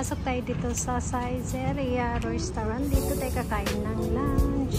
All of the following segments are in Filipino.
Pasok tayo dito sa Saizeriya Restaurant. Dito tayo kakain ng lunch.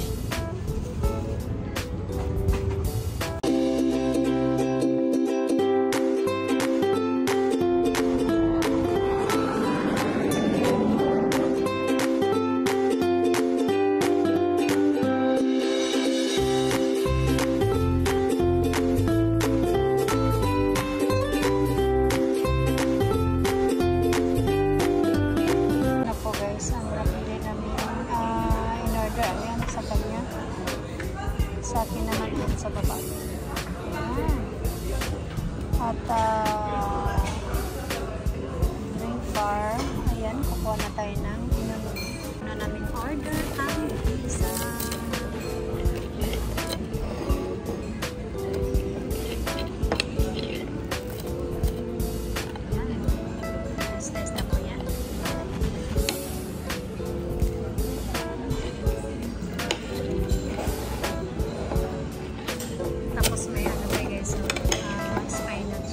Sa akin naman dito sa baba. Ayan. At drink bar. Ayan, kukuha na tayo ng inumin. Na namin order ang pizza. Ayan. Nice na po yan. Tapos may ano tayo guys, spinach.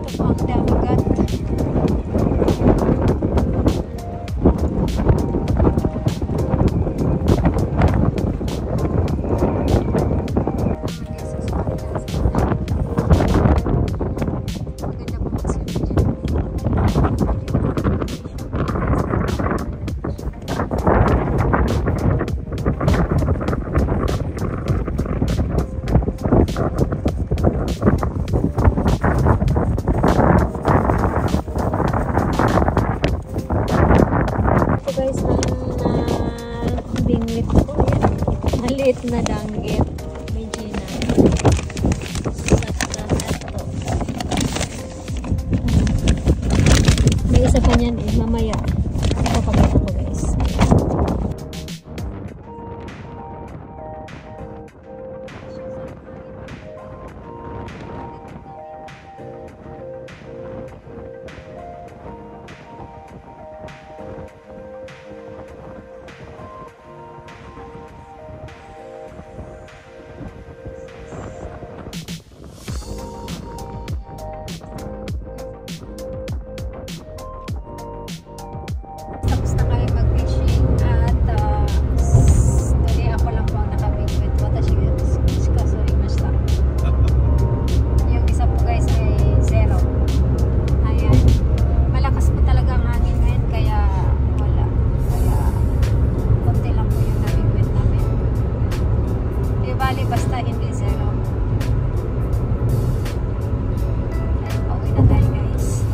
Ito po ang dagat. Maliit na danggit. Regina. May isa pa niyan eh. Mamaya. Papakita ko guys. Tapos na kayo mag-fishing at today ako lang po ang nakabingwit. Watashi ga surimashita. Yung isa po guys ay 0. Ayan. Malakas po talaga ang hangin ngayon kaya wala. Kaya konti lang po yung nabingwit namin. Di bali basta hindi 0. Ayun, pauwi na tayo guys.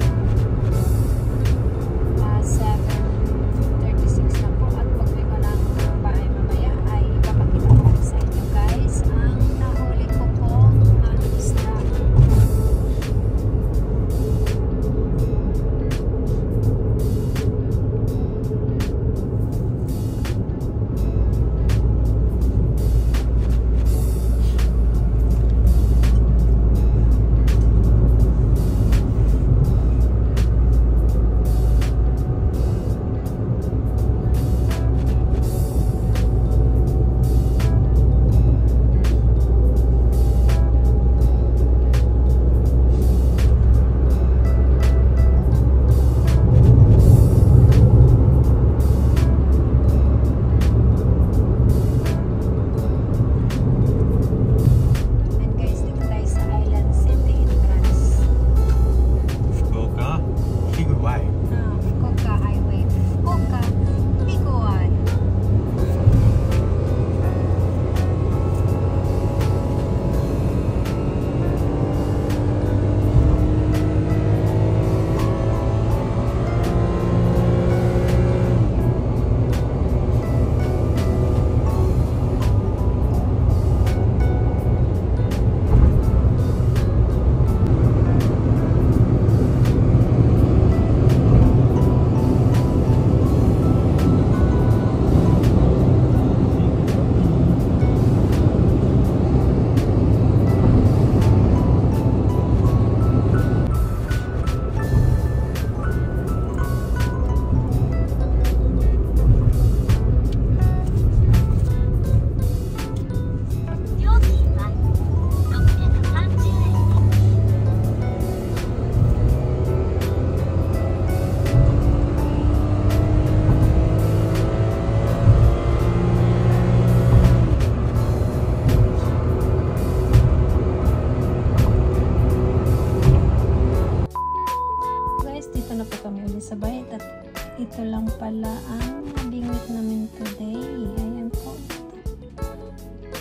7:36 na po at pag may walang bahay mamaya ay ipapakita ko sa inyo guys ang nahuli ko pong isda. Sabay at ito lang pala ang nabingwit namin today. Ayan po.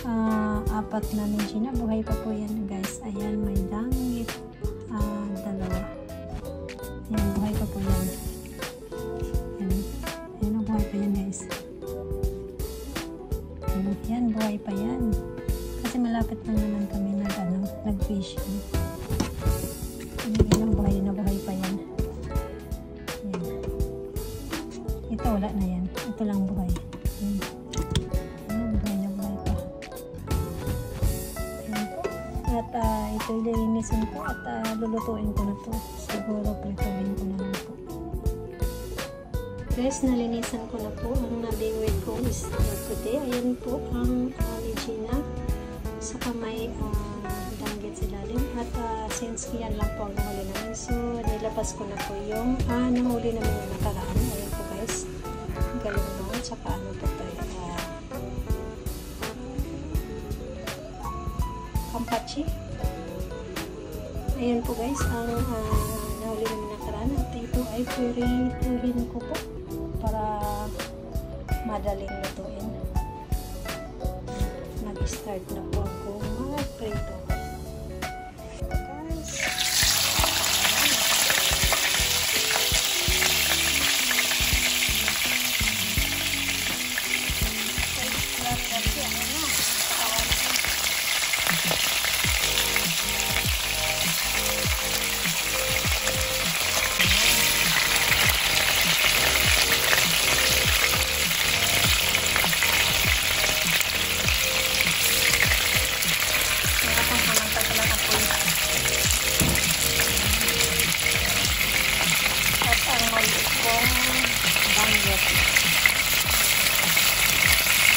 4 na Regina. Buhay pa po yan guys. Ayan, may danggit. 2. Ayan, buhay pa po yan. Ayan, ayan buhay pa yan guys. Ayan, buhay pa yan. Kasi malapit lang naman kami nag-fishing. Ayan, buhay na buhay pa yan. Ito wala na yan. Ito lang buhay. Buhay na buhay pa. At ito ililinisin ko at lulutuin ko na to. Siguro prituin ko na lang po. Guys, nalinisan ko na po ang nabingwit ko is today. Ayan po ang Regina. Saka may danggit sa ilalim. At since yan lang po ang nahuli namin, so nilabas ko na po yung nahuli namin yung nakaraan. Ayan po guys, galing mo, tsaka ano po tayo, kampachi. Ayan po guys, ang nahuli namin nakaraan. At ito ay prituhin ko po para madaling lutuin. Nag-start na po ako mag-prito.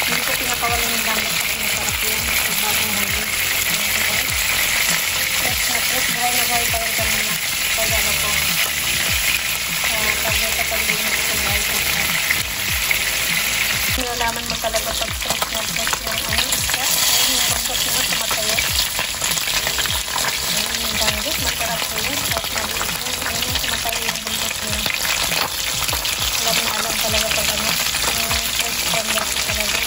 Hindi ko pinakawalan yung damit kasi masarap yun. Sa bagong huli. Buhay na buhay pa rin kami na pag ano po. Pag pag-linis ko buhay pa rin. Nalaman mo talaga pag stress na stress yung ano isya. Ayun yung bangkot nyo sa matayo. Ayun yung banggit. Masarap po yun. Kahit maliit yun. Ayun yung sumatayo yung bangkot nyo. Alam na alam talaga pag ano. Yung stress na talaga.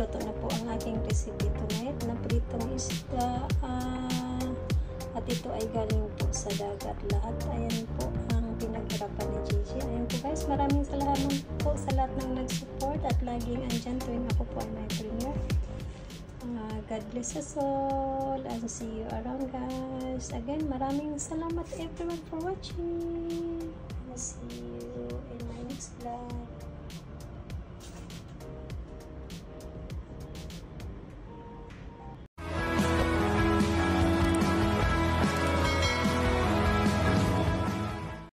Luto na po ang aking recipe tonight na pritong isda at ito ay galing po sa dagat lahat. Ayan po ang pinaghirapan ni Gigi. Ayan po guys, maraming salamat po sa lahat ng nag-support at laging andyan tuwing ako po ay may premiere. God bless us all and see you around guys. Again, maraming salamat everyone for watching. I'll see you in my next vlog.